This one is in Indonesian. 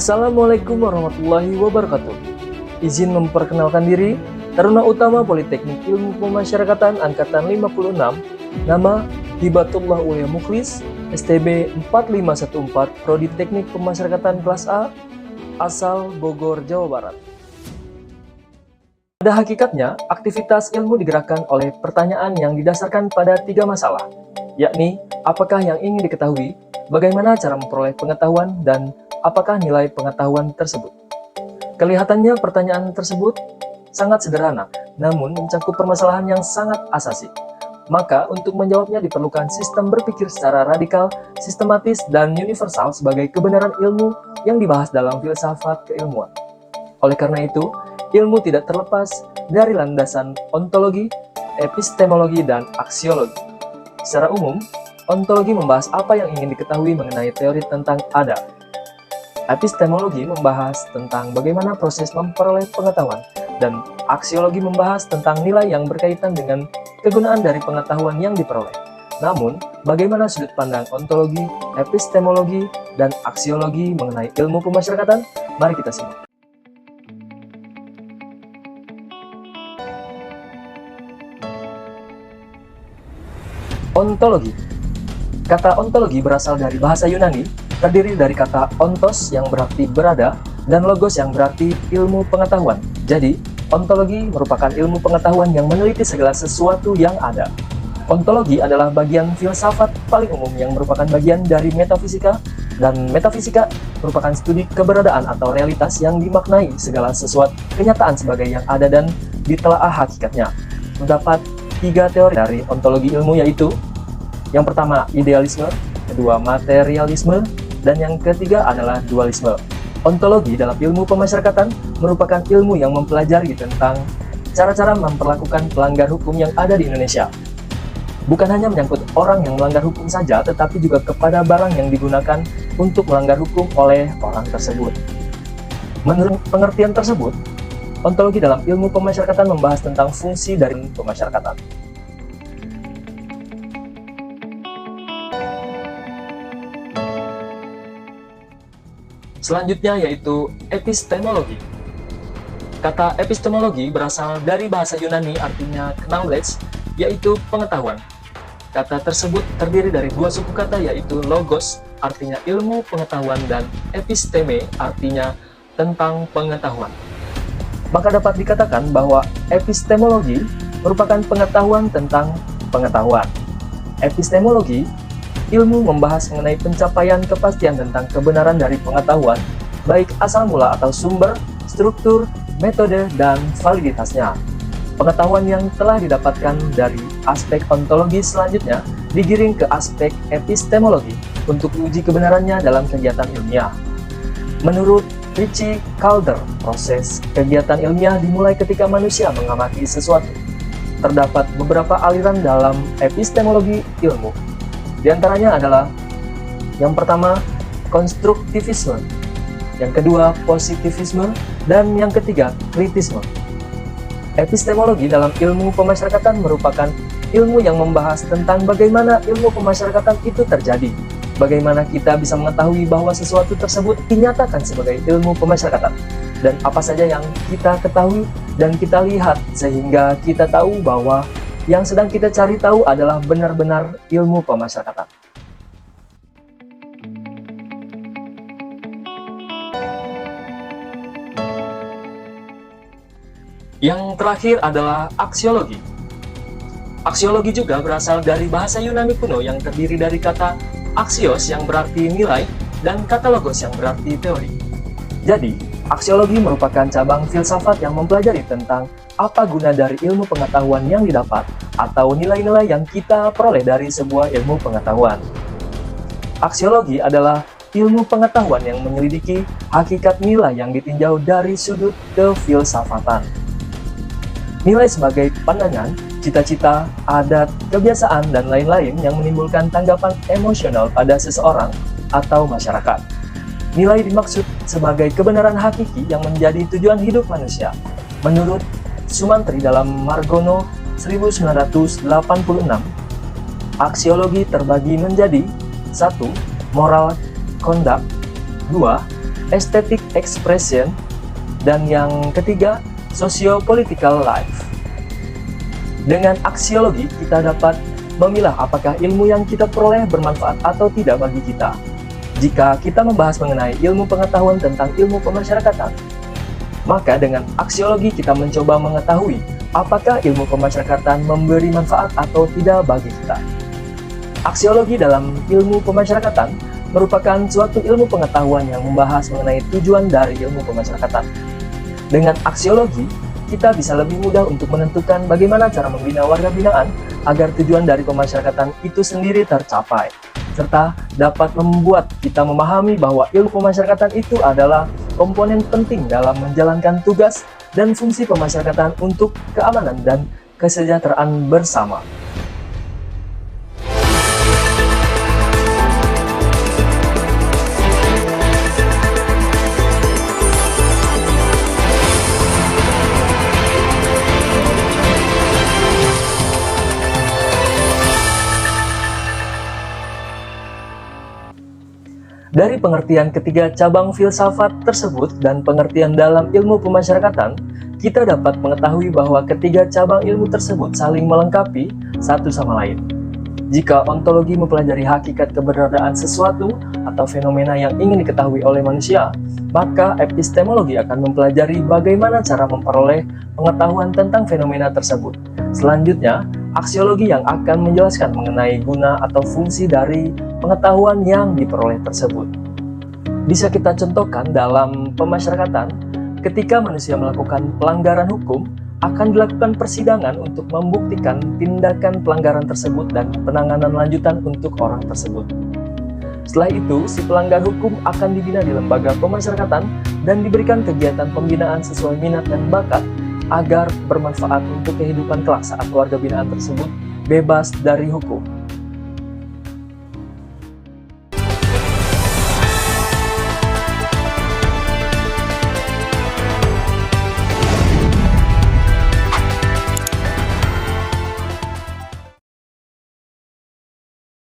Assalamualaikum warahmatullahi wabarakatuh. Izin memperkenalkan diri, Taruna Utama Politeknik Ilmu Pemasyarakatan Angkatan 56, nama Hibatullah Uya Mukhlis, STB 4514, Prodi Teknik Pemasyarakatan kelas A, asal Bogor, Jawa Barat. Pada hakikatnya, aktivitas ilmu digerakkan oleh pertanyaan yang didasarkan pada 3 masalah, yakni apakah yang ingin diketahui, bagaimana cara memperoleh pengetahuan, dan apakah nilai pengetahuan tersebut. Kelihatannya pertanyaan tersebut sangat sederhana, namun mencakup permasalahan yang sangat asasi. Maka untuk menjawabnya diperlukan sistem berpikir secara radikal, sistematis, dan universal sebagai kebenaran ilmu yang dibahas dalam filsafat keilmuan. Oleh karena itu, ilmu tidak terlepas dari landasan ontologi, epistemologi, dan aksiologi. Secara umum, ontologi membahas apa yang ingin diketahui mengenai teori tentang ada. Epistemologi membahas tentang bagaimana proses memperoleh pengetahuan, dan aksiologi membahas tentang nilai yang berkaitan dengan kegunaan dari pengetahuan yang diperoleh. Namun, bagaimana sudut pandang ontologi, epistemologi, dan aksiologi mengenai ilmu pemasyarakatan? Mari kita simak. Ontologi. Kata ontologi berasal dari bahasa Yunani, terdiri dari kata ontos yang berarti berada, dan logos yang berarti ilmu pengetahuan. Jadi, ontologi merupakan ilmu pengetahuan yang meneliti segala sesuatu yang ada. Ontologi adalah bagian filsafat paling umum yang merupakan bagian dari metafisika, dan metafisika merupakan studi keberadaan atau realitas yang dimaknai segala sesuatu kenyataan sebagai yang ada dan ditelaah hakikatnya. Terdapat 3 teori dari ontologi ilmu, yaitu yang pertama idealisme, kedua materialisme, dan yang ketiga adalah dualisme. Ontologi dalam ilmu pemasyarakatan merupakan ilmu yang mempelajari tentang cara-cara memperlakukan pelanggar hukum yang ada di Indonesia. Bukan hanya menyangkut orang yang melanggar hukum saja, tetapi juga kepada barang yang digunakan untuk melanggar hukum oleh orang tersebut. Menurut pengertian tersebut, ontologi dalam ilmu pemasyarakatan membahas tentang fungsi dari pemasyarakatan. Selanjutnya yaitu epistemologi. Kata epistemologi berasal dari bahasa Yunani artinya knowledge, yaitu pengetahuan. Kata tersebut terdiri dari 2 suku kata, yaitu logos artinya ilmu pengetahuan dan episteme artinya tentang pengetahuan. Maka dapat dikatakan bahwa epistemologi merupakan pengetahuan tentang pengetahuan. Epistemologi ilmu membahas mengenai pencapaian kepastian tentang kebenaran dari pengetahuan, baik asal mula atau sumber, struktur, metode, dan validitasnya. Pengetahuan yang telah didapatkan dari aspek ontologi selanjutnya digiring ke aspek epistemologi untuk uji kebenarannya dalam kegiatan ilmiah. Menurut Richie Calder, proses kegiatan ilmiah dimulai ketika manusia mengamati sesuatu. Terdapat beberapa aliran dalam epistemologi ilmu. Di antaranya adalah yang pertama, konstruktivisme, yang kedua, positivisme, dan yang ketiga, kritisme. Epistemologi dalam ilmu pemasyarakatan merupakan ilmu yang membahas tentang bagaimana ilmu pemasyarakatan itu terjadi, bagaimana kita bisa mengetahui bahwa sesuatu tersebut dinyatakan sebagai ilmu pemasyarakatan, dan apa saja yang kita ketahui dan kita lihat sehingga kita tahu bahwa yang sedang kita cari tahu adalah benar-benar ilmu pemasyarakatan. Yang terakhir adalah aksiologi. Aksiologi juga berasal dari bahasa Yunani kuno yang terdiri dari kata aksios yang berarti nilai dan kata logos yang berarti teori. Jadi, aksiologi merupakan cabang filsafat yang mempelajari tentang apa guna dari ilmu pengetahuan yang didapat atau nilai-nilai yang kita peroleh dari sebuah ilmu pengetahuan. Aksiologi adalah ilmu pengetahuan yang menyelidiki hakikat nilai yang ditinjau dari sudut kefilsafatan. Nilai sebagai pandangan, cita-cita, adat, kebiasaan, dan lain-lain yang menimbulkan tanggapan emosional pada seseorang atau masyarakat. Nilai dimaksud sebagai kebenaran hakiki yang menjadi tujuan hidup manusia. Menurut Sumantri dalam Margono 1986, aksiologi terbagi menjadi 1. Moral conduct, 2. aesthetic expression, dan yang ketiga, socio-political life. Dengan aksiologi, kita dapat memilah apakah ilmu yang kita peroleh bermanfaat atau tidak bagi kita. Jika kita membahas mengenai ilmu pengetahuan tentang ilmu pemasyarakatan, maka dengan aksiologi kita mencoba mengetahui apakah ilmu pemasyarakatan memberi manfaat atau tidak bagi kita. Aksiologi dalam ilmu pemasyarakatan merupakan suatu ilmu pengetahuan yang membahas mengenai tujuan dari ilmu pemasyarakatan. Dengan aksiologi, kita bisa lebih mudah untuk menentukan bagaimana cara membina warga binaan agar tujuan dari pemasyarakatan itu sendiri tercapai, serta dapat membuat kita memahami bahwa ilmu pemasyarakatan itu adalah komponen penting dalam menjalankan tugas dan fungsi pemasyarakatan untuk keamanan dan kesejahteraan bersama. Dari pengertian ketiga cabang filsafat tersebut dan pengertian dalam ilmu pemasyarakatan, kita dapat mengetahui bahwa ketiga cabang ilmu tersebut saling melengkapi satu sama lain. Jika ontologi mempelajari hakikat keberadaan sesuatu atau fenomena yang ingin diketahui oleh manusia, maka epistemologi akan mempelajari bagaimana cara memperoleh pengetahuan tentang fenomena tersebut. Selanjutnya, aksiologi yang akan menjelaskan mengenai guna atau fungsi dari pengetahuan yang diperoleh tersebut. Bisa kita contohkan dalam pemasyarakatan, ketika manusia melakukan pelanggaran hukum, akan dilakukan persidangan untuk membuktikan tindakan pelanggaran tersebut dan penanganan lanjutan untuk orang tersebut. Setelah itu, si pelanggar hukum akan dibina di lembaga pemasyarakatan dan diberikan kegiatan pembinaan sesuai minat dan bakat agar bermanfaat untuk kehidupan kelak saat warga binaan tersebut bebas dari hukum.